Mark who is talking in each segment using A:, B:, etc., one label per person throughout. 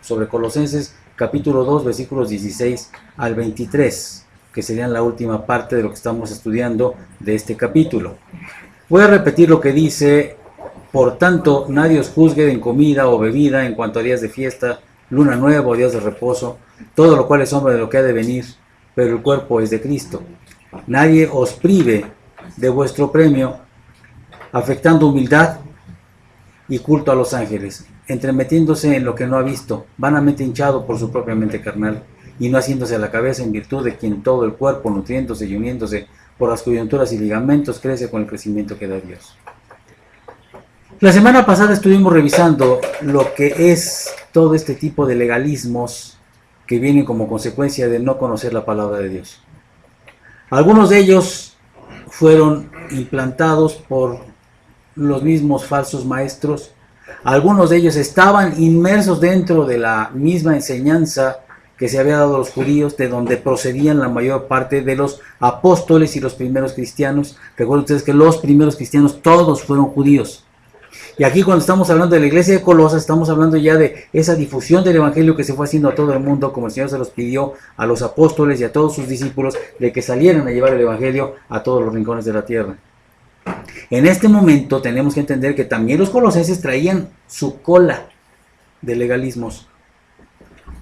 A: sobre Colosenses capítulo 2, versículos 16 al 23, que serían la última parte de lo que estamos estudiando de este capítulo. Voy a repetir lo que dice: por tanto, nadie os juzgue en comida o bebida, en cuanto a días de fiesta, luna nueva o días de reposo, todo lo cual es sombra de lo que ha de venir, pero el cuerpo es de Cristo. Nadie os prive de vuestro premio, afectando humildad y culto a los ángeles, entremetiéndose en lo que no ha visto, vanamente hinchado por su propia mente carnal, y no haciéndose a la cabeza, en virtud de quien todo el cuerpo, nutriéndose y uniéndose por las coyunturas y ligamentos, crece con el crecimiento que da Dios. La semana pasada estuvimos revisando lo que es todo este tipo de legalismos que vienen como consecuencia de no conocer la palabra de Dios. Algunos de ellos fueron implantados por los mismos falsos maestros. Algunos de ellos estaban inmersos dentro de la misma enseñanza que se había dado a los judíos, de donde procedían la mayor parte de los apóstoles y los primeros cristianos. Recuerden ustedes que los primeros cristianos todos fueron judíos. Y aquí, cuando estamos hablando de la iglesia de Colosas, estamos hablando ya de esa difusión del evangelio que se fue haciendo a todo el mundo, como el Señor se los pidió a los apóstoles y a todos sus discípulos, de que salieran a llevar el evangelio a todos los rincones de la tierra. En este momento tenemos que entender que también los colosenses traían su cola de legalismos.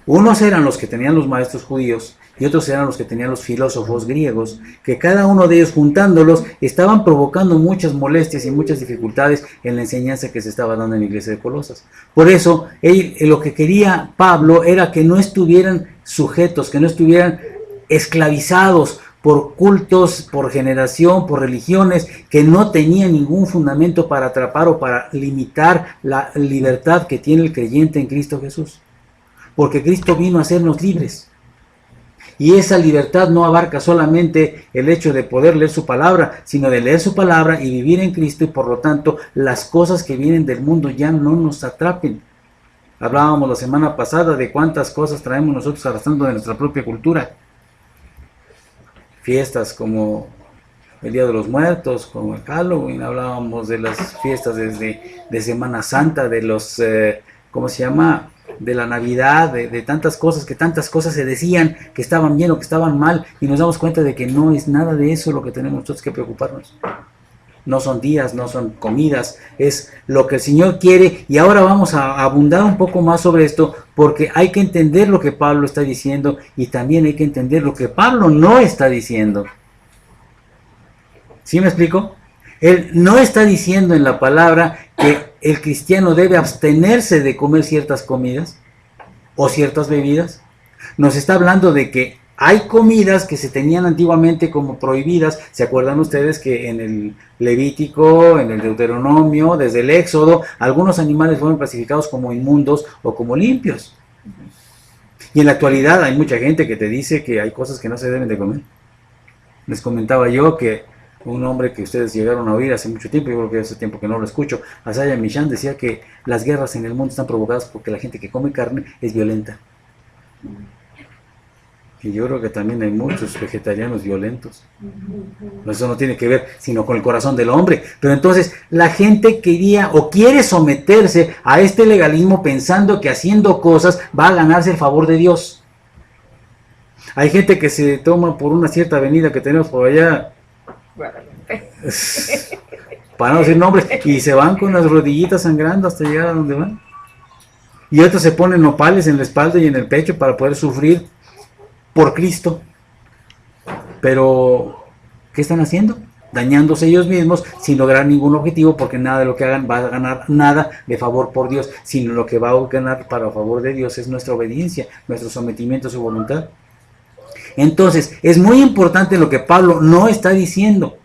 A: Unos eran los que tenían los maestros judíos y otros eran los que tenían los filósofos griegos, que cada uno de ellos, juntándolos, estaban provocando muchas molestias y muchas dificultades en la enseñanza que se estaba dando en la iglesia de Colosas. Por eso, lo que quería Pablo era que no estuvieran sujetos, que no estuvieran esclavizados por cultos, por generación, por religiones que no tenían ningún fundamento para atrapar o para limitar la libertad que tiene el creyente en Cristo Jesús. Porque Cristo vino a hacernos libres. Y esa libertad no abarca solamente el hecho de poder leer su palabra, sino de leer su palabra y vivir en Cristo, y por lo tanto las cosas que vienen del mundo ya no nos atrapen. Hablábamos la semana pasada de cuántas cosas traemos nosotros arrastrando de nuestra propia cultura. Fiestas como el Día de los Muertos, como el Halloween, hablábamos de las fiestas de Semana Santa, de los, de la Navidad, de tantas cosas se decían que estaban bien o que estaban mal, y nos damos cuenta de que no es nada de eso lo que tenemos nosotros que preocuparnos. No son días, no son comidas, es lo que el Señor quiere. Y ahora vamos a abundar un poco más sobre esto, porque hay que entender lo que Pablo está diciendo y también hay que entender lo que Pablo no está diciendo. ¿Sí me explico? Él no está diciendo en la palabra que el cristiano debe abstenerse de comer ciertas comidas o ciertas bebidas. Nos está hablando de que hay comidas que se tenían antiguamente como prohibidas. ¿Se acuerdan ustedes que en el Levítico, en el Deuteronomio, desde el Éxodo, algunos animales fueron clasificados como inmundos o como limpios? Y en la actualidad hay mucha gente que te dice que hay cosas que no se deben de comer. Les comentaba yo que un hombre que ustedes llegaron a oír hace mucho tiempo, yo creo que hace tiempo que no lo escucho, Asaya Michan, decía que las guerras en el mundo están provocadas porque la gente que come carne es violenta. Y yo creo que también hay muchos vegetarianos violentos. Eso no tiene que ver sino con el corazón del hombre. Pero entonces la gente quería o quiere someterse a este legalismo pensando que haciendo cosas va a ganarse el favor de Dios. Hay gente que se toma por una cierta avenida que tenemos por allá, para no decir nombres, y se van con las rodillitas sangrando hasta llegar a donde van. Y otros se ponen nopales en la espalda y en el pecho para poder sufrir por Cristo. Pero ¿qué están haciendo? Dañándose ellos mismos sin lograr ningún objetivo, porque nada de lo que hagan va a ganar nada de favor por Dios, sino lo que va a ganar para favor de Dios es nuestra obediencia, nuestro sometimiento a su voluntad. Entonces es muy importante lo que Pablo no está diciendo.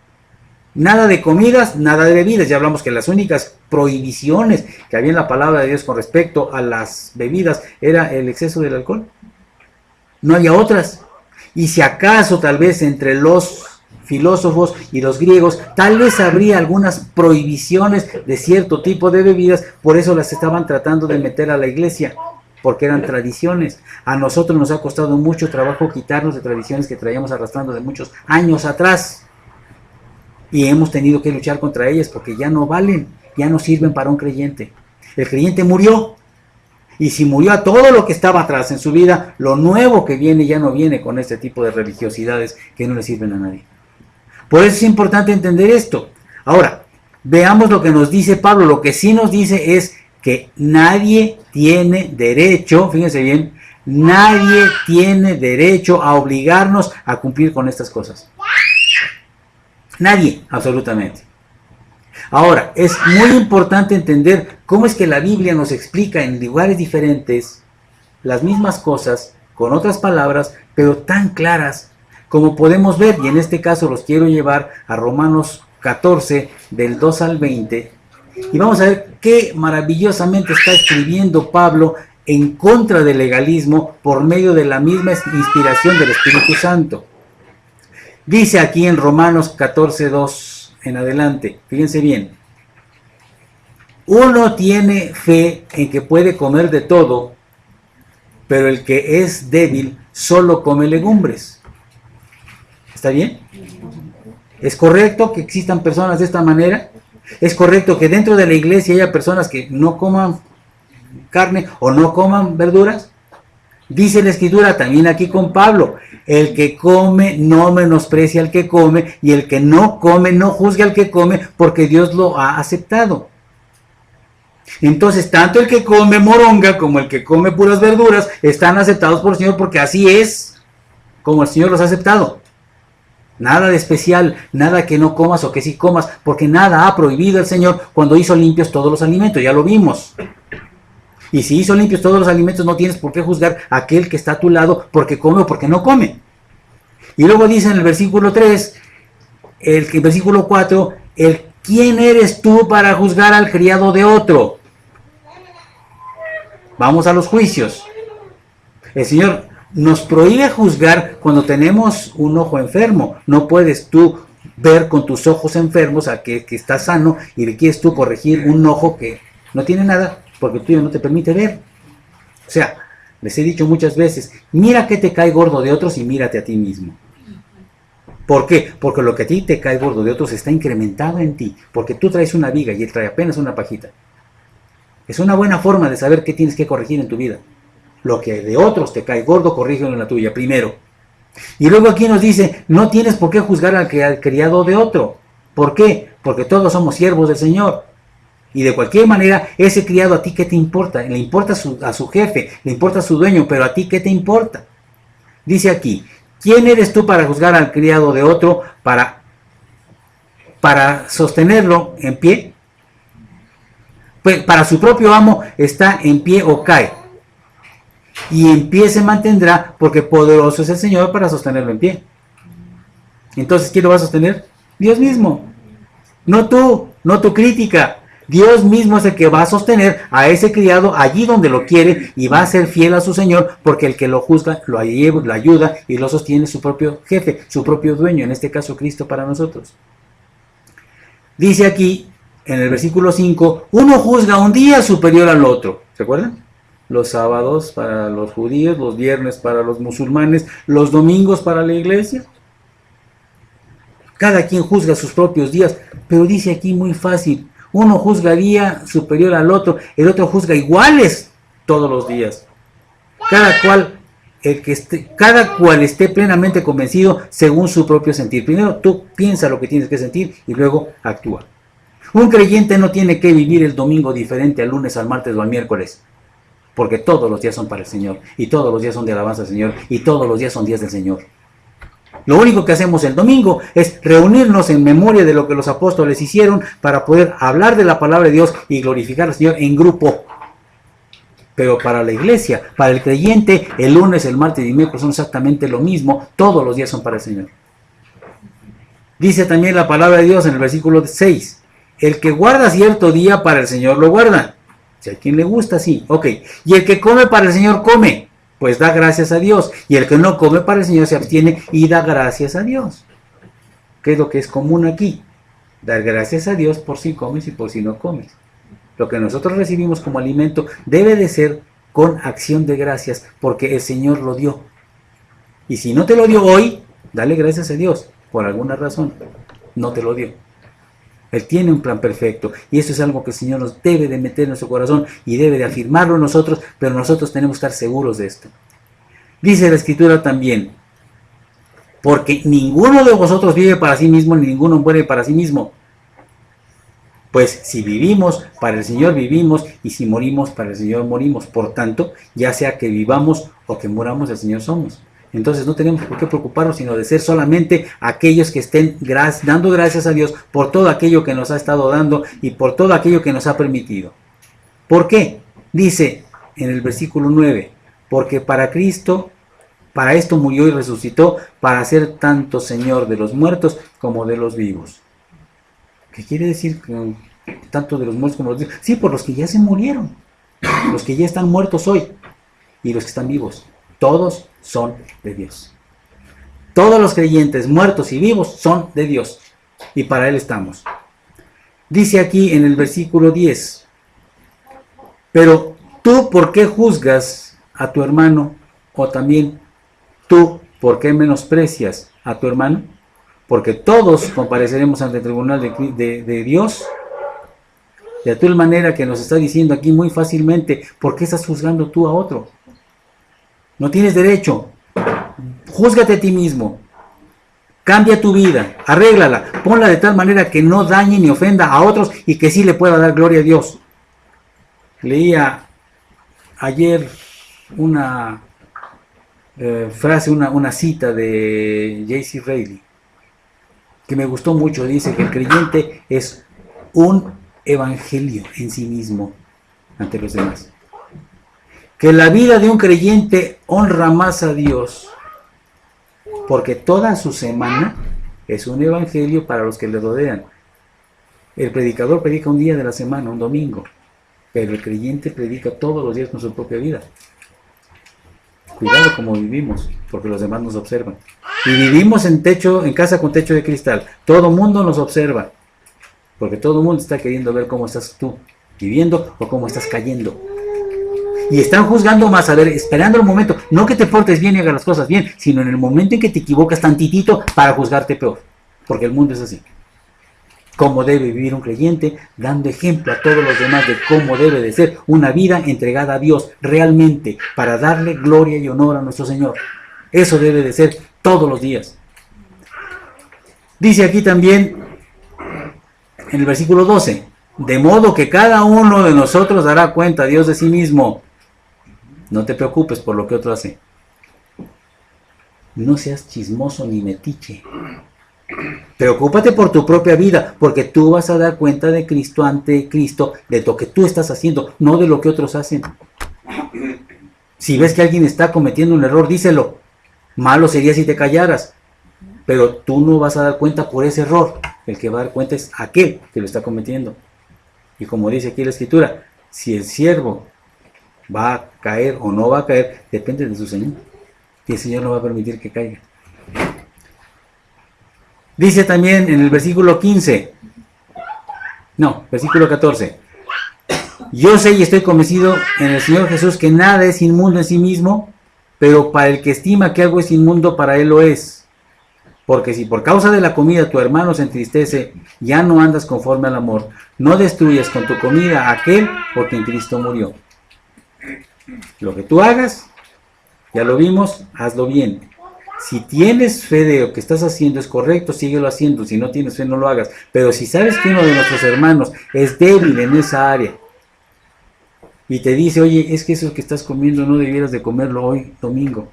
A: Nada de comidas, nada de bebidas. Ya hablamos que las únicas prohibiciones que había en la palabra de Dios con respecto a las bebidas era el exceso del alcohol. No había otras. Y si acaso tal vez entre los filósofos y los griegos, tal vez habría algunas prohibiciones de cierto tipo de bebidas, por eso las estaban tratando de meter a la iglesia, porque eran tradiciones. A nosotros nos ha costado mucho trabajo quitarnos de tradiciones que traíamos arrastrando de muchos años atrás. Y hemos tenido que luchar contra ellas porque ya no valen, ya no sirven para un creyente. El creyente murió. Y si murió a todo lo que estaba atrás en su vida, lo nuevo que viene ya no viene con este tipo de religiosidades que no le sirven a nadie. Por eso es importante entender esto. Ahora, veamos lo que nos dice Pablo. Lo que sí nos dice es que nadie tiene derecho, fíjense bien, nadie tiene derecho a obligarnos a cumplir con estas cosas. Nadie, absolutamente. Ahora, es muy importante entender cómo es que la Biblia nos explica en lugares diferentes las mismas cosas, con otras palabras, pero tan claras como podemos ver, y en este caso los quiero llevar a Romanos 14, del 2 al 20, y vamos a ver qué maravillosamente está escribiendo Pablo en contra del legalismo por medio de la misma inspiración del Espíritu Santo. Dice aquí en Romanos 14, 2 en adelante, fíjense bien, uno tiene fe en que puede comer de todo, pero el que es débil solo come legumbres. ¿Está bien? ¿Es correcto que existan personas de esta manera? ¿Es correcto que dentro de la iglesia haya personas que no coman carne o no coman verduras? Dice la Escritura también aquí con Pablo, el que come no menosprecia al que come, y el que no come no juzgue al que come, porque Dios lo ha aceptado. Entonces, tanto el que come moronga como el que come puras verduras están aceptados por el Señor, porque así es como el Señor los ha aceptado. Nada de especial, nada que no comas o que sí comas, porque nada ha prohibido el Señor cuando hizo limpios todos los alimentos, ya lo vimos. Y si hizo limpios todos los alimentos, no tienes por qué juzgar a aquel que está a tu lado porque come o porque no come. Y luego dice en el versículo 3, el versículo 4, ¿quién eres tú para juzgar al criado de otro? Vamos a los juicios. El Señor nos prohíbe juzgar cuando tenemos un ojo enfermo. No puedes tú ver con tus ojos enfermos a que está sano y le quieres tú corregir un ojo que no tiene nada porque el tuyo no te permite ver. O sea, les he dicho muchas veces, mira que te cae gordo de otros y mírate a ti mismo. ¿Por qué? Porque lo que a ti te cae gordo de otros está incrementado en ti, porque tú traes una viga y él trae apenas una pajita. Es una buena forma de saber qué tienes que corregir en tu vida. Lo que de otros te cae gordo, corrígelo en la tuya primero. Y luego aquí nos dice, no tienes por qué juzgar al criado de otro. ¿Por qué? Porque todos somos siervos del Señor. Y de cualquier manera, ese criado, ¿a ti qué te importa? Le importa a su jefe, le importa a su dueño, pero ¿a ti qué te importa? Dice aquí, ¿quién eres tú para juzgar al criado de otro, para sostenerlo en pie? Pues para su propio amo está en pie o cae. Y en pie se mantendrá, porque poderoso es el Señor para sostenerlo en pie. Entonces, ¿quién lo va a sostener? Dios mismo. No tú, no tu crítica. Dios mismo es el que va a sostener a ese criado allí donde lo quiere y va a ser fiel a su Señor, porque el que lo juzga, lo ayuda y lo sostiene su propio jefe, su propio dueño, en este caso Cristo para nosotros. Dice aquí, en el versículo 5, uno juzga un día superior al otro. ¿Se acuerdan? Los sábados para los judíos, los viernes para los musulmanes, los domingos para la iglesia. Cada quien juzga sus propios días, pero dice aquí muy fácil, uno juzga día superior al otro, el otro juzga iguales todos los días. Cada cual esté plenamente convencido según su propio sentir. Primero tú piensa lo que tienes que sentir y luego actúa. Un creyente no tiene que vivir el domingo diferente al lunes, al martes o al miércoles, porque todos los días son para el Señor, y todos los días son de alabanza al Señor, y todos los días son días del Señor. Lo único que hacemos el domingo es reunirnos en memoria de lo que los apóstoles hicieron para poder hablar de la palabra de Dios y glorificar al Señor en grupo. Pero para la iglesia, para el creyente, el lunes, el martes y el miércoles son exactamente lo mismo, todos los días son para el Señor. Dice también la palabra de Dios en el versículo 6, el que guarda cierto día para el Señor lo guarda. Si a quien le gusta, sí, ok. Y el que come para el Señor come, pues da gracias a Dios. Y el que no come para el Señor se abstiene y da gracias a Dios. ¿Qué es lo que es común aquí? Dar gracias a Dios por si comes y por si no comes. Lo que nosotros recibimos como alimento debe de ser con acción de gracias, porque el Señor lo dio. Y si no te lo dio hoy, dale gracias a Dios. Por alguna razón, no te lo dio. Él tiene un plan perfecto y eso es algo que el Señor nos debe de meter en nuestro corazón y debe de afirmarlo en nosotros, pero nosotros tenemos que estar seguros de esto. Dice la Escritura también, porque ninguno de vosotros vive para sí mismo, ni ninguno muere para sí mismo. Pues si vivimos, para el Señor vivimos, y si morimos, para el Señor morimos. Por tanto, ya sea que vivamos o que muramos, el Señor somos. Entonces no tenemos por qué preocuparnos, sino de ser solamente aquellos que estén dando gracias a Dios por todo aquello que nos ha estado dando y por todo aquello que nos ha permitido. ¿Por qué? Dice en el versículo 9, porque para Cristo, para esto murió y resucitó, para ser tanto Señor de los muertos como de los vivos. ¿Qué quiere decir tanto de los muertos como de los vivos? Sí, por los que ya se murieron, los que ya están muertos hoy y los que están vivos. Todos son de Dios. Todos los creyentes, muertos y vivos, son de Dios. Y para Él estamos. Dice aquí en el versículo 10. Pero tú, ¿por qué juzgas a tu hermano? O también tú, ¿por qué menosprecias a tu hermano? Porque todos compareceremos ante el tribunal de Dios. De tal manera que nos está diciendo aquí muy fácilmente, ¿por qué estás juzgando tú a otro? No tienes derecho. Júzgate a ti mismo. Cambia tu vida, arréglala, ponla de tal manera que no dañe ni ofenda a otros y que sí le pueda dar gloria a Dios. Leía ayer una frase, una cita de J.C. Rayleigh, que me gustó mucho. Dice que el creyente es un evangelio en sí mismo ante los demás. Que la vida de un creyente honra más a Dios, porque toda su semana es un evangelio para los que le rodean. El predicador predica un día de la semana, un domingo, pero el creyente predica todos los días con su propia vida. Cuidado como vivimos, porque los demás nos observan. Y vivimos en casa con techo de cristal. Todo el mundo nos observa, porque todo el mundo está queriendo ver cómo estás tú viviendo o cómo estás cayendo. Y están juzgando más, a ver, esperando el momento, no que te portes bien y hagas las cosas bien, sino en el momento en que te equivocas tantitito para juzgarte peor, porque el mundo es así. Cómo debe vivir un creyente, dando ejemplo a todos los demás de cómo debe de ser una vida entregada a Dios realmente, para darle gloria y honor a nuestro Señor. Eso debe de ser todos los días. Dice aquí también, en el versículo 12, de modo que cada uno de nosotros dará cuenta a Dios de sí mismo. No te preocupes por lo que otro hace. No seas chismoso ni metiche. Preocúpate por tu propia vida, porque tú vas a dar cuenta de Cristo ante Cristo, de lo que tú estás haciendo, no de lo que otros hacen. Si ves que alguien está cometiendo un error, díselo. Malo sería si te callaras, pero tú no vas a dar cuenta por ese error. El que va a dar cuenta es aquel que lo está cometiendo. Y como dice aquí la Escritura, si el siervo va a caer o no va a caer, depende de su Señor. Y el Señor no va a permitir que caiga. Dice también en el versículo 14. Yo sé y estoy convencido en el Señor Jesús que nada es inmundo en sí mismo, pero para el que estima que algo es inmundo, para él lo es. Porque si por causa de la comida tu hermano se entristece, ya no andas conforme al amor. No destruyas con tu comida a aquel por quien Cristo murió. Lo que tú hagas, ya lo vimos, hazlo bien. Si tienes fe de lo que estás haciendo es correcto, síguelo haciendo. Si no tienes fe, no lo hagas. Pero si sabes que uno de nuestros hermanos es débil en esa área y te dice, oye, es que eso que estás comiendo no debieras de comerlo hoy, domingo.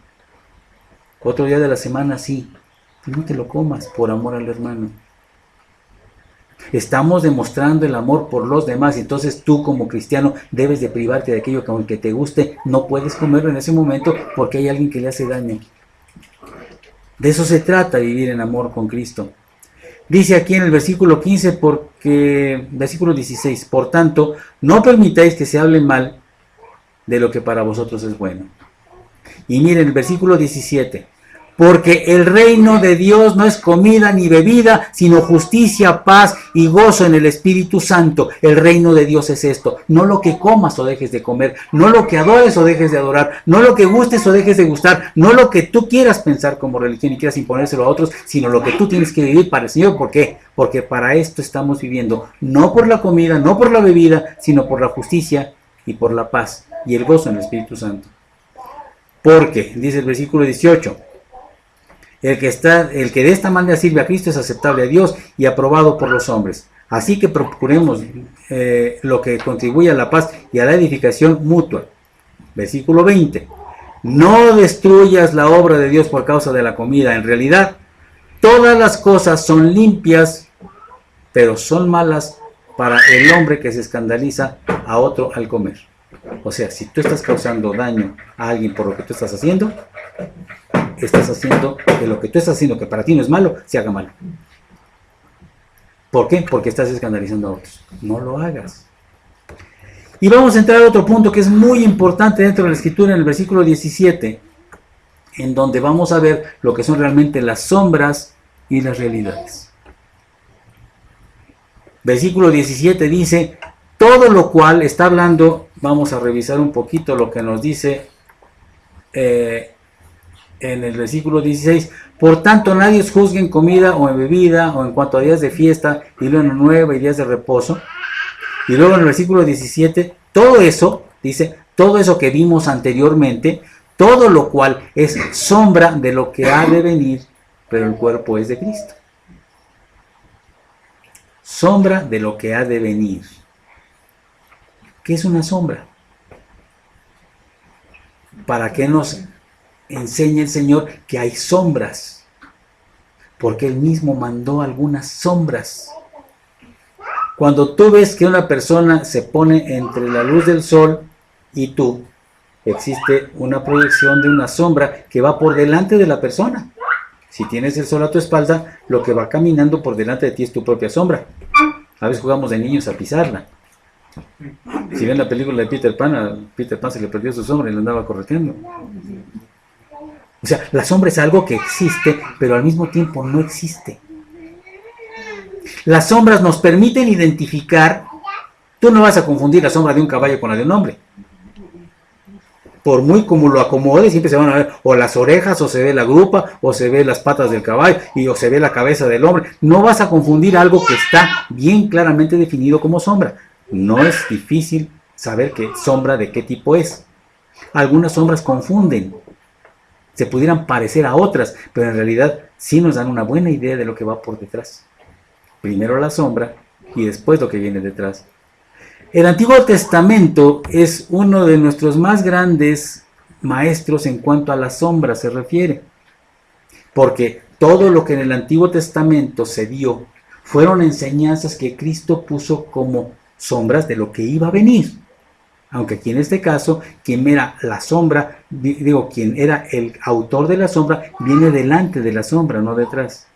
A: Otro día de la semana sí. No te lo comas por amor al hermano. Estamos demostrando el amor por los demás, y entonces tú como cristiano debes de privarte de aquello que aunque te guste, no puedes comerlo en ese momento porque hay alguien que le hace daño. De eso se trata, vivir en amor con Cristo. Dice aquí en el versículo 15, versículo 16, por tanto, no permitáis que se hable mal de lo que para vosotros es bueno. Y miren el versículo 17, Porque el reino de Dios no es comida ni bebida, sino justicia, paz y gozo en el Espíritu Santo. El reino de Dios es esto. No lo que comas o dejes de comer, no lo que adores o dejes de adorar, no lo que gustes o dejes de gustar, no lo que tú quieras pensar como religión y quieras imponérselo a otros, sino lo que tú tienes que vivir para el Señor. ¿Por qué? Porque para esto estamos viviendo, no por la comida, no por la bebida, sino por la justicia y por la paz y el gozo en el Espíritu Santo. Porque, dice el versículo 18, el que de esta manera sirve a Cristo es aceptable a Dios y aprobado por los hombres. Así que procuremos lo que contribuye a la paz y a la edificación mutua. Versículo 20. No destruyas la obra de Dios por causa de la comida. En realidad, todas las cosas son limpias, pero son malas para el hombre que se escandaliza a otro al comer. O sea, si tú estás causando daño a alguien por lo que tú estás haciendo que lo que tú estás haciendo, que para ti no es malo, se haga malo. ¿Por qué? Porque estás escandalizando a otros. No lo hagas. Y vamos a entrar a otro punto que es muy importante dentro de la Escritura, en el versículo 17, en donde vamos a ver lo que son realmente las sombras y las realidades. Versículo 17 dice, todo lo cual está hablando, vamos a revisar un poquito lo que nos dice en el versículo 16, por tanto nadie os juzgue en comida o en bebida o en cuanto a días de fiesta y luna nueva y días de reposo. Y luego en el versículo 17, todo eso, dice, todo eso que vimos anteriormente, todo lo cual es sombra de lo que ha de venir, pero el cuerpo es de Cristo. Sombra de lo que ha de venir. ¿Qué es una sombra? ¿Para qué nos enseña el Señor que hay sombras? Porque Él mismo mandó algunas sombras. Cuando tú ves que una persona se pone entre la luz del sol y tú, existe una proyección de una sombra que va por delante de la persona. Si tienes el sol a tu espalda, lo que va caminando por delante de ti es tu propia sombra. A veces jugamos de niños a pisarla. Si ven la película de Peter Pan, a Peter Pan se le perdió su sombra y lo andaba correteando. O sea, la sombra es algo que existe, pero al mismo tiempo no existe. Las sombras nos permiten identificar. Tú no vas a confundir la sombra de un caballo con la de un hombre. Por muy como lo acomode, siempre se van a ver o las orejas, o se ve la grupa, o se ve las patas del caballo, o se ve la cabeza del hombre. No vas a confundir algo que está bien claramente definido como sombra. No es difícil saber qué sombra de qué tipo es. Algunas sombras confunden. Se pudieran parecer a otras, pero en realidad sí nos dan una buena idea de lo que va por detrás. Primero la sombra y después lo que viene detrás. El Antiguo Testamento es uno de nuestros más grandes maestros en cuanto a la sombra se refiere. Porque todo lo que en el Antiguo Testamento se dio fueron enseñanzas que Cristo puso como sombras de lo que iba a venir. Aunque aquí en este caso, quien era la sombra, quien era el autor de la sombra, viene delante de la sombra, no detrás.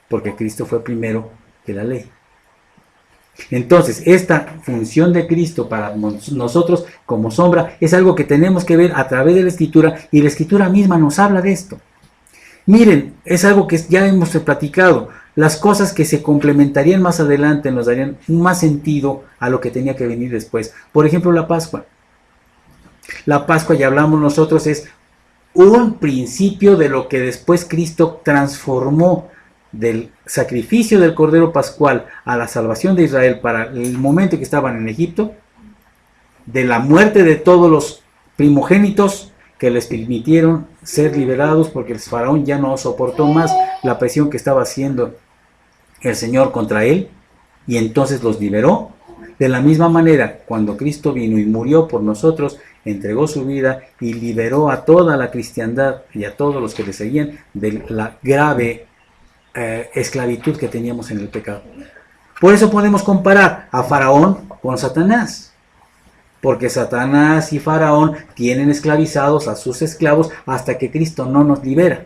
A: Porque Cristo fue primero que la ley. Entonces, esta función de Cristo para nosotros como sombra es algo que tenemos que ver a través de la Escritura, y la Escritura misma nos habla de esto. Miren, es algo que ya hemos platicado. Las cosas que se complementarían más adelante nos darían más sentido a lo que tenía que venir después. Por ejemplo, la Pascua. La Pascua, ya hablamos nosotros, es un principio de lo que después Cristo transformó del sacrificio del Cordero Pascual a la salvación de Israel para el momento que estaban en Egipto, de la muerte de todos los primogénitos que les permitieron ser liberados porque el faraón ya no soportó más la presión que estaba haciendo el Señor contra él, y entonces los liberó. De la misma manera, cuando Cristo vino y murió por nosotros, entregó su vida y liberó a toda la cristiandad y a todos los que le seguían de la grave esclavitud que teníamos en el pecado. Por eso podemos comparar a Faraón con Satanás, porque Satanás y Faraón tienen esclavizados a sus esclavos hasta que Cristo no nos libera,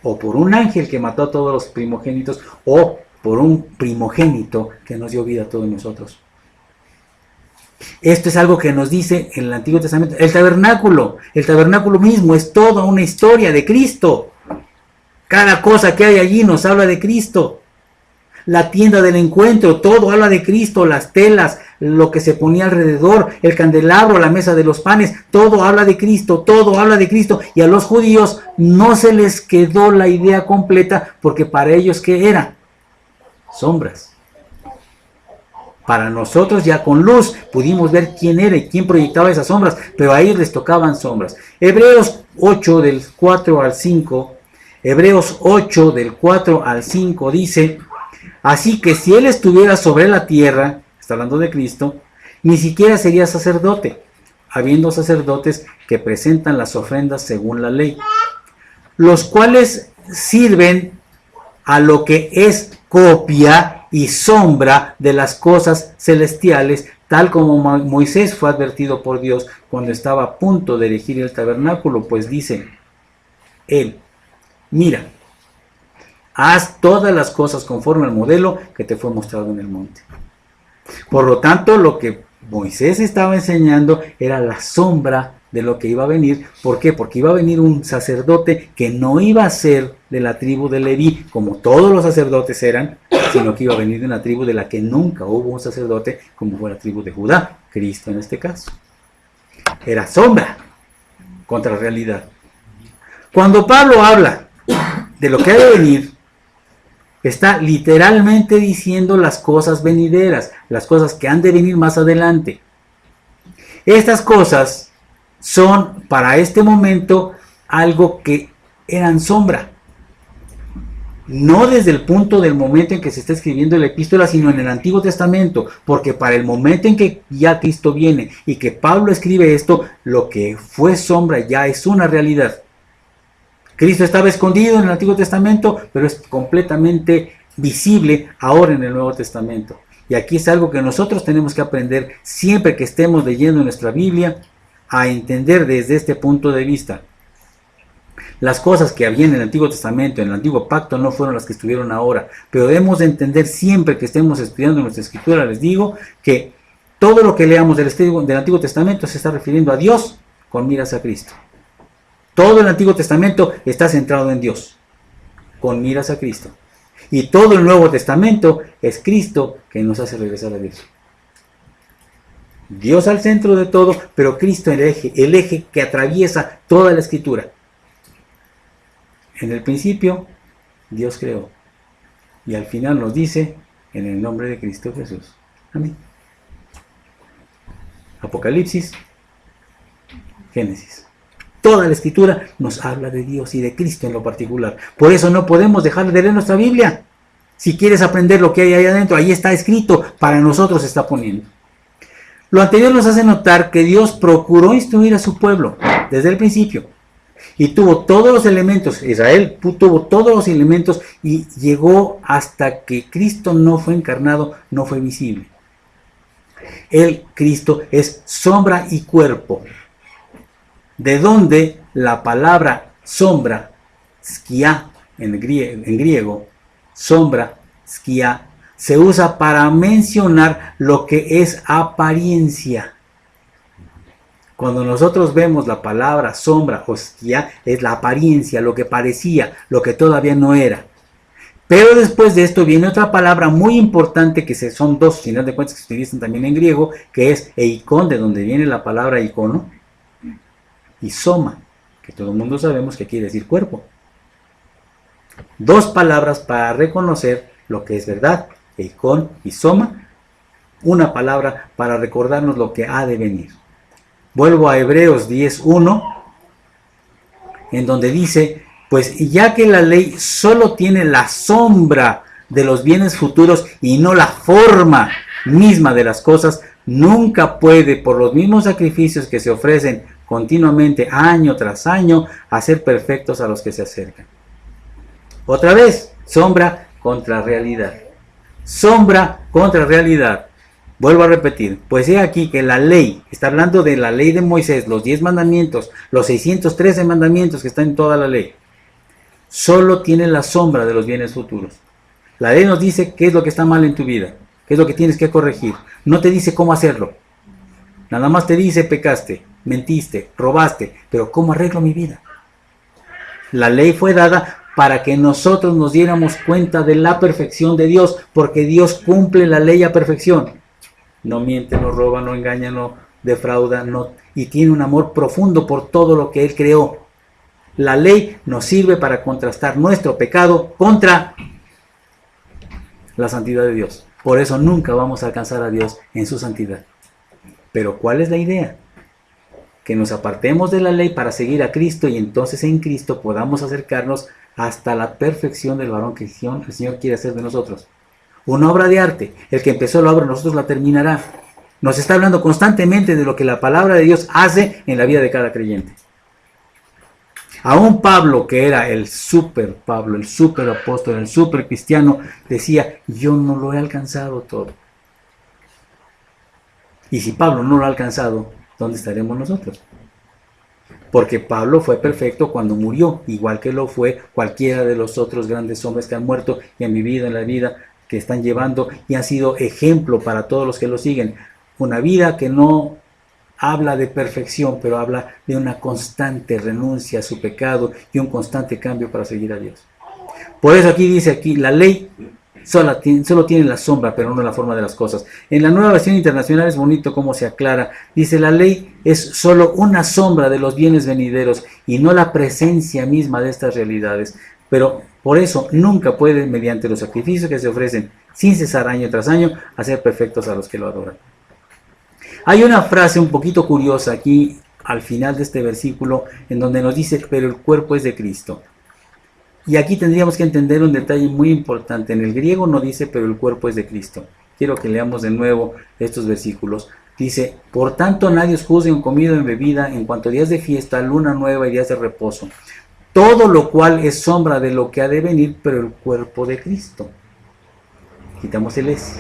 A: o por un ángel que mató a todos los primogénitos, o por un primogénito que nos dio vida a todos nosotros. Esto es algo que nos dice en el Antiguo Testamento. El tabernáculo mismo es toda una historia de Cristo. Cada cosa que hay allí nos habla de Cristo. La tienda del encuentro, todo habla de Cristo, las telas, lo que se ponía alrededor, el candelabro, la mesa de los panes, todo habla de Cristo, todo habla de Cristo. Y a los judíos no se les quedó la idea completa, porque para ellos, ¿qué era? Sombras. Para nosotros ya con luz pudimos ver quién era y quién proyectaba esas sombras, pero a ellos les tocaban sombras. Hebreos 8 del 4 al 5, Hebreos 8 del 4 al 5 dice: así que si él estuviera sobre la tierra, está hablando de Cristo, ni siquiera sería sacerdote, habiendo sacerdotes que presentan las ofrendas según la ley, los cuales sirven a lo que es copia y sombra de las cosas celestiales, tal como Moisés fue advertido por Dios cuando estaba a punto de erigir el tabernáculo, pues dice él: mira, haz todas las cosas conforme al modelo que te fue mostrado en el monte. Por lo tanto, lo que Moisés estaba enseñando era la sombra de lo que iba a venir. ¿Por qué? Porque iba a venir un sacerdote que no iba a ser de la tribu de Leví, como todos los sacerdotes eran, sino que iba a venir de una tribu de la que nunca hubo un sacerdote, como fue la tribu de Judá, Cristo en este caso. Era sombra contra realidad. Cuando Pablo habla de lo que ha de venir, está literalmente diciendo las cosas venideras, las cosas que han de venir más adelante. Estas cosas son para este momento algo que eran sombra. No desde el punto del momento en que se está escribiendo la epístola, sino en el Antiguo Testamento, porque para el momento en que ya Cristo viene y que Pablo escribe esto, lo que fue sombra ya es una realidad. Cristo estaba escondido en el Antiguo Testamento, pero es completamente visible ahora en el Nuevo Testamento. Y aquí es algo que nosotros tenemos que aprender siempre que estemos leyendo nuestra Biblia, a entender desde este punto de vista. Las cosas que había en el Antiguo Testamento, en el Antiguo Pacto, no fueron las que estuvieron ahora. Pero debemos de entender siempre que estemos estudiando nuestra Escritura, les digo, que todo lo que leamos del Antiguo Testamento se está refiriendo a Dios con miras a Cristo. Todo el Antiguo Testamento está centrado en Dios, con miras a Cristo. Y todo el Nuevo Testamento es Cristo que nos hace regresar a Dios. Dios al centro de todo, pero Cristo el eje que atraviesa toda la Escritura. En el principio, Dios creó. Y al final nos dice, en el nombre de Cristo Jesús. Amén. Apocalipsis, Génesis. Toda la Escritura nos habla de Dios y de Cristo en lo particular. Por eso no podemos dejar de leer nuestra Biblia. Si quieres aprender lo que hay ahí adentro, ahí está escrito, para nosotros se está poniendo. Lo anterior nos hace notar que Dios procuró instruir a su pueblo desde el principio. Y tuvo todos los elementos, Israel tuvo todos los elementos y llegó hasta que Cristo no fue encarnado, no fue visible. El Cristo es sombra y cuerpo. De donde la palabra sombra, skia en griego, sombra, skia, se usa para mencionar lo que es apariencia. Cuando nosotros vemos la palabra sombra o skia, es la apariencia, lo que parecía, lo que todavía no era. Pero después de esto viene otra palabra muy importante, que son dos, final de cuentas, que se utilizan también en griego, que es eikon, de donde viene la palabra icono, y soma, que todo el mundo sabemos que quiere decir cuerpo. Dos palabras para reconocer lo que es verdad, eikon y soma, una palabra para recordarnos lo que ha de venir. Vuelvo a Hebreos 10:1, en donde dice: pues ya que la ley solo tiene la sombra de los bienes futuros y no la forma misma de las cosas, nunca puede, por los mismos sacrificios que se ofrecen continuamente año tras año, hacer perfectos a los que se acercan. Otra vez, sombra contra realidad. Sombra contra realidad. Vuelvo a repetir, pues he aquí que la ley, está hablando de la ley de Moisés, los 10 mandamientos, los 613 mandamientos que están en toda la ley, solo tiene la sombra de los bienes futuros. La ley nos dice qué es lo que está mal en tu vida, qué es lo que tienes que corregir. No te dice cómo hacerlo. Nada más te dice: pecaste, mentiste, robaste, pero ¿cómo arreglo mi vida? La ley fue dada para que nosotros nos diéramos cuenta de la perfección de Dios, porque Dios cumple la ley a perfección. No miente, no roba, no engaña, no defrauda, y tiene un amor profundo por todo lo que Él creó. La ley nos sirve para contrastar nuestro pecado contra la santidad de Dios. Por eso nunca vamos a alcanzar a Dios en su santidad. Pero ¿cuál es la idea? Que nos apartemos de la ley para seguir a Cristo y entonces en Cristo podamos acercarnos hasta la perfección del varón que el Señor quiere hacer de nosotros. Una obra de arte. El que empezó la obra nosotros la terminará. Nos está hablando constantemente de lo que la palabra de Dios hace en la vida de cada creyente. Aún Pablo, que era el super Pablo, el super apóstol, el super cristiano, decía, yo no lo he alcanzado todo. Y si Pablo no lo ha alcanzado, ¿dónde estaremos nosotros? Porque Pablo fue perfecto cuando murió, igual que lo fue cualquiera de los otros grandes hombres que han muerto y han vivido en la vida que están llevando y han sido ejemplo para todos los que lo siguen. Una vida que no habla de perfección, pero habla de una constante renuncia a su pecado y un constante cambio para seguir a Dios. Por eso dice la ley solo tiene la sombra, pero no la forma de las cosas. En la Nueva Versión Internacional es bonito cómo se aclara. Dice, la ley es solo una sombra de los bienes venideros y no la presencia misma de estas realidades. Pero por eso nunca puede, mediante los sacrificios que se ofrecen sin cesar año tras año, hacer perfectos a los que lo adoran. Hay una frase un poquito curiosa aquí al final de este versículo en donde nos dice, pero el cuerpo es de Cristo. Y aquí tendríamos que entender un detalle muy importante. En el griego no dice, pero el cuerpo es de Cristo. Quiero que leamos de nuevo estos versículos. Dice, por tanto nadie os juzgue en comida o en bebida, en cuanto a días de fiesta, luna nueva y días de reposo. Todo lo cual es sombra de lo que ha de venir, pero el cuerpo de Cristo. Quitamos el es.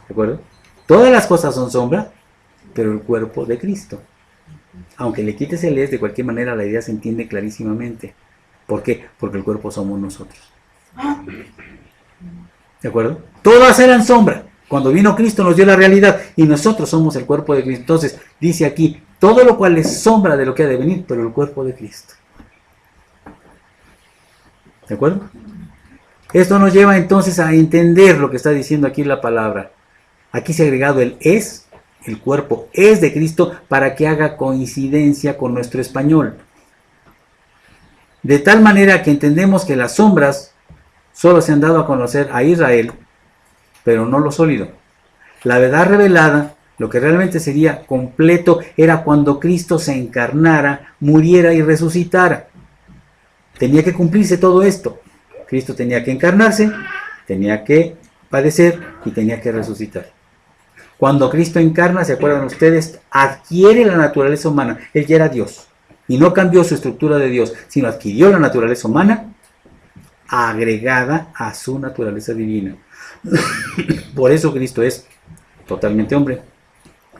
A: ¿De acuerdo? Todas las cosas son sombra, pero el cuerpo de Cristo. Aunque le quites el es, de cualquier manera la idea se entiende clarísimamente. ¿Por qué? Porque el cuerpo somos nosotros. ¿De acuerdo? Todas eran sombra. Cuando vino Cristo nos dio la realidad y nosotros somos el cuerpo de Cristo. Entonces, dice aquí, todo lo cual es sombra de lo que ha de venir, pero el cuerpo de Cristo. ¿De acuerdo? Esto nos lleva entonces a entender lo que está diciendo aquí la palabra. Aquí se ha agregado el es, el cuerpo es de Cristo, para que haga coincidencia con nuestro español. De tal manera que entendemos que las sombras solo se han dado a conocer a Israel, pero no lo sólido. La verdad revelada, lo que realmente sería completo, era cuando Cristo se encarnara, muriera y resucitara. Tenía que cumplirse todo esto. Cristo tenía que encarnarse, tenía que padecer y tenía que resucitar. Cuando Cristo encarna, ¿se acuerdan ustedes? Adquiere la naturaleza humana. Él ya era Dios. Y no cambió su estructura de Dios, sino adquirió la naturaleza humana agregada a su naturaleza divina. Por eso Cristo es totalmente hombre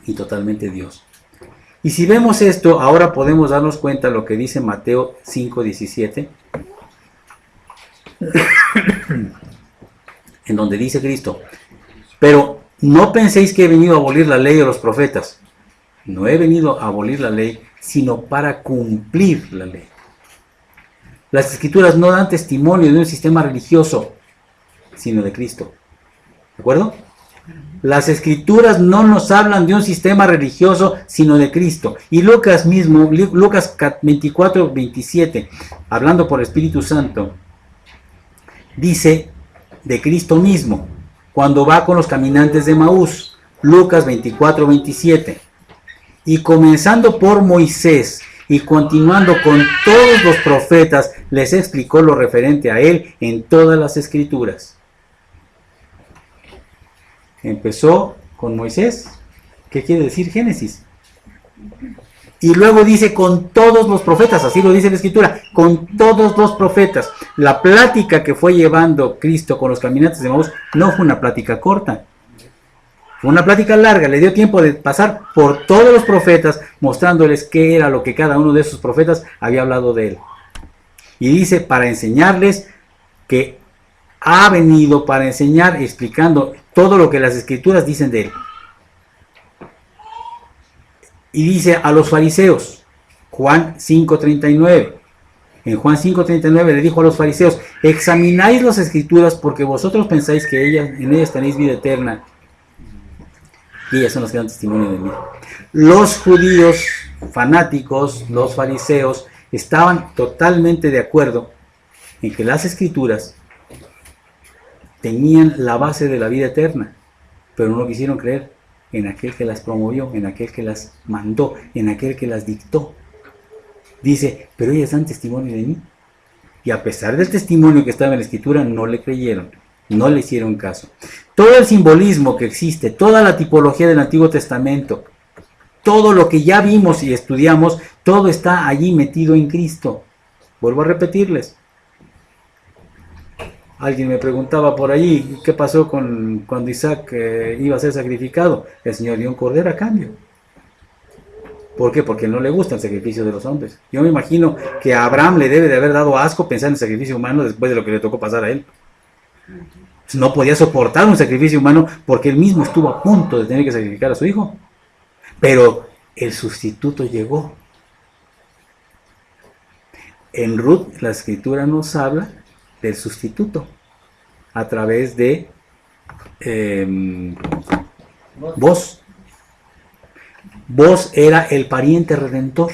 A: y totalmente Dios. Y si vemos esto, ahora podemos darnos cuenta de lo que dice Mateo 5:17, en donde dice Cristo, pero no penséis que he venido a abolir la ley o los profetas. No he venido a abolir la ley, sino para cumplir la ley. Las escrituras no dan testimonio de un sistema religioso, sino de Cristo. ¿De acuerdo? Las escrituras no nos hablan de un sistema religioso, sino de Cristo. Y Lucas mismo, Lucas 24:27, hablando por el Espíritu Santo, dice de Cristo mismo, cuando va con los caminantes de Maús. Lucas 24:27. Y comenzando por Moisés y continuando con todos los profetas, les explicó lo referente a él en todas las escrituras. Empezó con Moisés. ¿Qué quiere decir Génesis? Y luego dice con todos los profetas, así lo dice la escritura, con todos los profetas. La plática que fue llevando Cristo con los caminantes de Maús no fue una plática corta. Fue una plática larga, le dio tiempo de pasar por todos los profetas, mostrándoles qué era lo que cada uno de esos profetas había hablado de él. Y dice, para enseñarles que ha venido para enseñar, explicando todo lo que las escrituras dicen de él. Y dice a los fariseos, Juan 5:39, En Juan 5:39 le dijo a los fariseos: examináis las escrituras porque vosotros pensáis que en ellas tenéis vida eterna, y ellas son las que dan testimonio de mí. Los judíos fanáticos, los fariseos, estaban totalmente de acuerdo en que las escrituras tenían la base de la vida eterna, pero no quisieron creer en aquel que las promovió, en aquel que las mandó, en aquel que las dictó. Dice: pero ellas dan testimonio de mí. Y a pesar del testimonio que estaba en la escritura, no le creyeron, no le hicieron caso. Todo el simbolismo que existe, toda la tipología del Antiguo Testamento, todo lo que ya vimos y estudiamos, todo está allí metido en Cristo. Vuelvo a repetirles. Alguien me preguntaba por allí, ¿qué pasó cuando Isaac iba a ser sacrificado? El Señor dio un cordero a cambio. ¿Por qué? Porque no le gusta el sacrificio de los hombres. Yo me imagino que a Abraham le debe de haber dado asco pensar en el sacrificio humano después de lo que le tocó pasar a él. No podía soportar un sacrificio humano porque él mismo estuvo a punto de tener que sacrificar a su hijo. Pero el sustituto llegó. En Ruth la escritura nos habla del sustituto a través de Boz. Boz era el pariente redentor.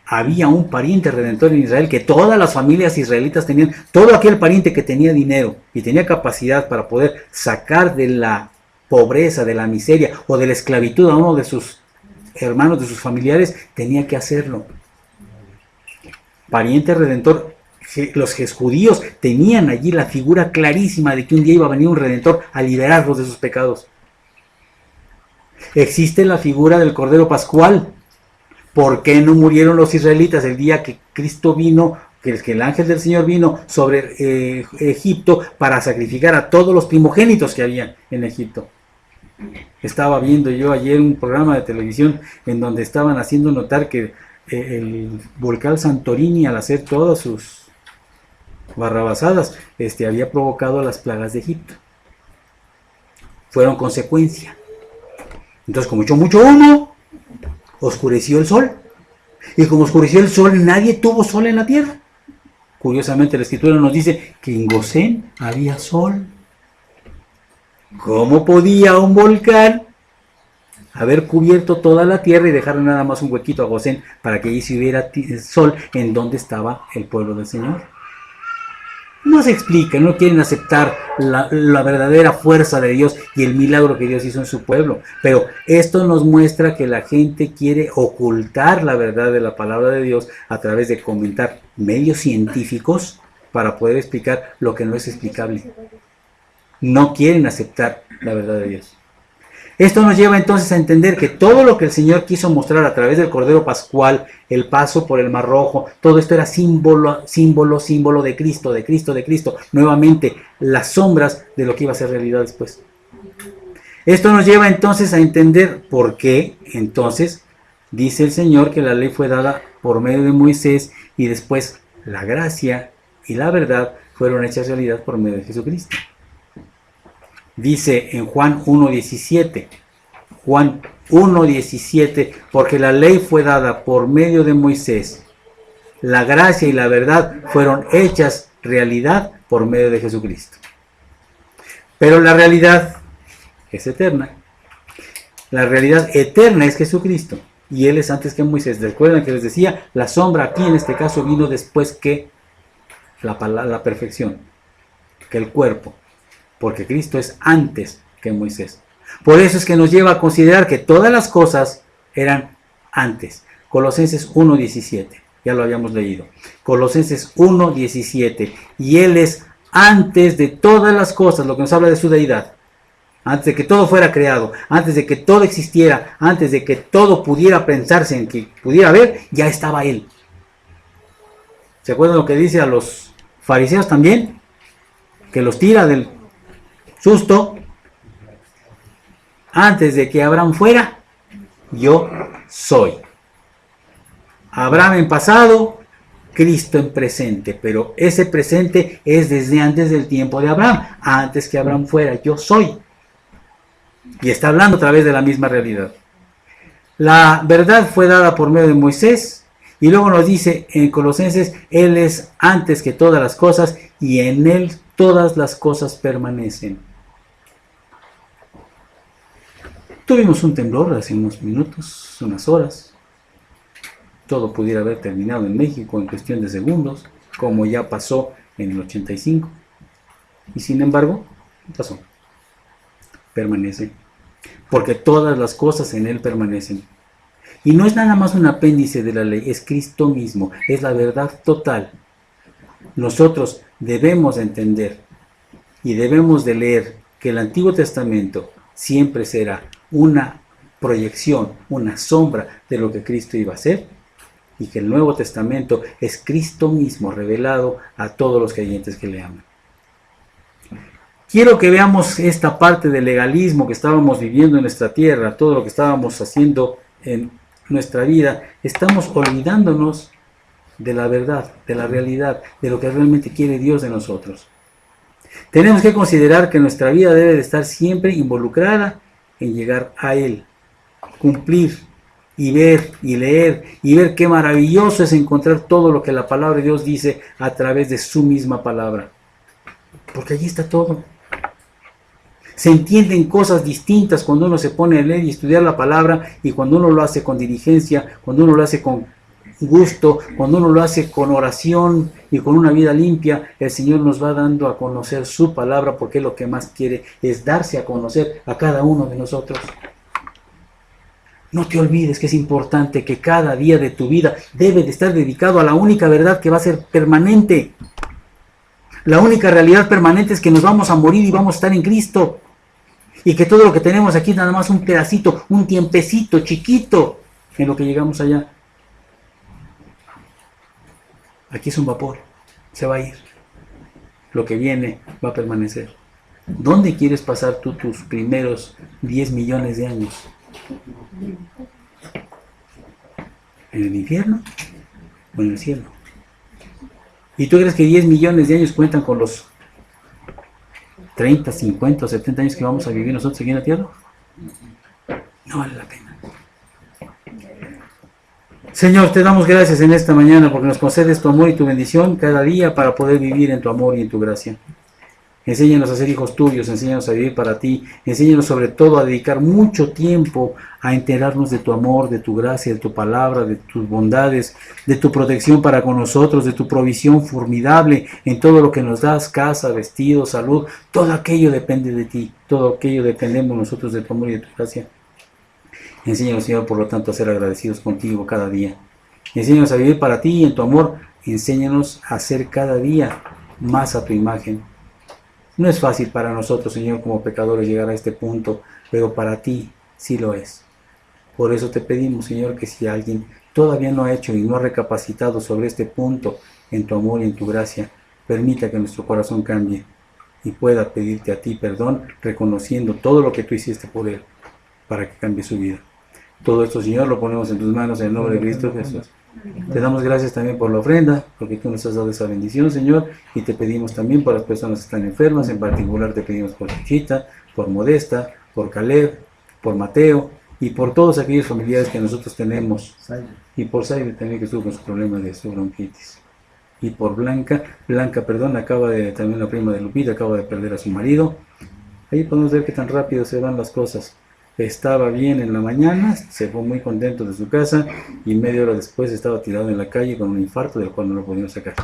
A: Había un pariente redentor en Israel que todas las familias israelitas tenían. Todo aquel pariente que tenía dinero y tenía capacidad para poder sacar de la pobreza, de la miseria o de la esclavitud a uno de sus hermanos, de sus familiares, tenía que hacerlo. Pariente redentor. Los judíos tenían allí la figura clarísima de que un día iba a venir un redentor a liberarlos de sus pecados. Existe la figura del Cordero Pascual. ¿Por qué no murieron los israelitas el día que Cristo vino, que el ángel del Señor vino sobre Egipto para sacrificar a todos los primogénitos que había en Egipto? Estaba viendo yo ayer un programa de televisión en donde estaban haciendo notar que el volcán Santorini, al hacer todas sus barrabasadas, había provocado las plagas de Egipto. Fueron consecuencia. Entonces, como echó mucho humo, oscureció el sol. Y como oscureció el sol, nadie tuvo sol en la tierra. Curiosamente, la escritura nos dice que en Gosén había sol. ¿Cómo podía un volcán haber cubierto toda la tierra y dejar nada más un huequito a Gosén para que allí se hubiera sol en donde estaba el pueblo del Señor? No se explica, no quieren aceptar la verdadera fuerza de Dios y el milagro que Dios hizo en su pueblo. Pero esto nos muestra que la gente quiere ocultar la verdad de la palabra de Dios a través de comentar medios científicos para poder explicar lo que no es explicable. No quieren aceptar la verdad de Dios. Esto nos lleva entonces a entender que todo lo que el Señor quiso mostrar a través del Cordero Pascual, el paso por el Mar Rojo, todo esto era símbolo de Cristo, de Cristo, de Cristo. Nuevamente, las sombras de lo que iba a ser realidad después. Esto nos lleva entonces a entender por qué entonces dice el Señor que la ley fue dada por medio de Moisés y después la gracia y la verdad fueron hechas realidad por medio de Jesucristo. Dice en Juan 1:17, Juan 1:17, porque la ley fue dada por medio de Moisés, la gracia y la verdad fueron hechas realidad por medio de Jesucristo. Pero la realidad es eterna. La realidad eterna es Jesucristo, y Él es antes que Moisés. ¿Recuerdan que les decía? La sombra aquí en este caso vino después que la perfección, que el cuerpo. Porque Cristo es antes que Moisés. Por eso es que nos lleva a considerar que todas las cosas eran antes. Colosenses 1:17, ya lo habíamos leído. Colosenses 1:17, y Él es antes de todas las cosas, lo que nos habla de su deidad. Antes de que todo fuera creado, antes de que todo existiera, antes de que todo pudiera pensarse en que pudiera haber, ya estaba Él. ¿Se acuerdan lo que dice a los fariseos también? Que los tira del susto. Antes de que Abraham fuera, yo soy. Abraham en pasado, Cristo en presente, pero ese presente es desde antes del tiempo de Abraham. Antes que Abraham fuera, yo soy. Y está hablando a través de la misma realidad. La verdad fue dada por medio de Moisés Y luego nos dice en Colosenses, Él es antes que todas las cosas y en Él todas las cosas permanecen. Tuvimos un temblor hace unos minutos, unas horas. Todo pudiera haber terminado en México en cuestión de segundos, como ya pasó en el 85. Y sin embargo, pasó. Permanece. Porque todas las cosas en Él permanecen. Y no es nada más un apéndice de la ley, es Cristo mismo, es la verdad total. Nosotros debemos entender y debemos de leer que el Antiguo Testamento siempre será una proyección, una sombra de lo que Cristo iba a hacer, y que el Nuevo Testamento es Cristo mismo revelado a todos los creyentes que le aman. Quiero que veamos esta parte del legalismo que estábamos viviendo en nuestra tierra, todo lo que estábamos haciendo en nuestra vida. Estamos olvidándonos de la verdad, de la realidad, de lo que realmente quiere Dios de nosotros. Tenemos que considerar que nuestra vida debe de estar siempre involucrada en llegar a Él, cumplir y ver y leer y ver qué maravilloso es encontrar todo lo que la palabra de Dios dice a través de su misma palabra. Porque allí está todo. Se entienden cosas distintas cuando uno se pone a leer y estudiar la palabra, y cuando uno lo hace con diligencia, cuando uno lo hace con gusto, cuando uno lo hace con oración y con una vida limpia. El Señor nos va dando a conocer su palabra, porque lo que más quiere es darse a conocer a cada uno de nosotros. No te olvides que es importante que cada día de tu vida debe de estar dedicado a la única verdad que va a ser permanente. La única realidad permanente es que nos vamos a morir y vamos a estar en Cristo. Y que todo lo que tenemos aquí es nada más un pedacito, un tiempecito chiquito en lo que llegamos allá. Aquí es un vapor, se va a ir. Lo que viene va a permanecer. ¿Dónde quieres pasar tú tus primeros 10 millones de años? ¿En el infierno o en el cielo? ¿Y tú crees que 10 millones de años cuentan con los 30, 50 o 70 años que vamos a vivir nosotros aquí en la tierra? No vale la pena. Señor, te damos gracias en esta mañana porque nos concedes tu amor y tu bendición cada día para poder vivir en tu amor y en tu gracia. Enséñanos a ser hijos tuyos, enséñanos a vivir para ti, enséñanos sobre todo a dedicar mucho tiempo a enterarnos de tu amor, de tu gracia, de tu palabra, de tus bondades, de tu protección para con nosotros, de tu provisión formidable en todo lo que nos das, casa, vestido, salud. Todo aquello depende de ti, todo aquello dependemos nosotros de tu amor y de tu gracia. Enséñanos, Señor, por lo tanto, a ser agradecidos contigo cada día. Enséñanos a vivir para ti y en tu amor. Enséñanos a ser cada día más a tu imagen. No es fácil para nosotros, Señor, como pecadores llegar a este punto, pero para ti sí lo es. Por eso te pedimos, Señor, que si alguien todavía no ha hecho y no ha recapacitado sobre este punto en tu amor y en tu gracia, permita que nuestro corazón cambie y pueda pedirte a ti perdón, reconociendo todo lo que tú hiciste por él, para que cambie su vida. Todo esto, Señor, lo ponemos en tus manos en el nombre de Cristo Jesús. Te damos gracias también por la ofrenda, porque tú nos has dado esa bendición, Señor, y te pedimos también por las personas que están enfermas. En particular te pedimos por Chuchita, por Modesta, por Caleb, por Mateo, y por todos aquellos familiares que nosotros tenemos, y por Saide también, que estuvo con su problema de su bronquitis, y por Blanca, también la prima de Lupita, acaba de perder a su marido. Ahí podemos ver qué tan rápido se van las cosas. Estaba bien en la mañana, se fue muy contento de su casa y media hora después estaba tirado en la calle con un infarto del cual no lo pudimos sacar.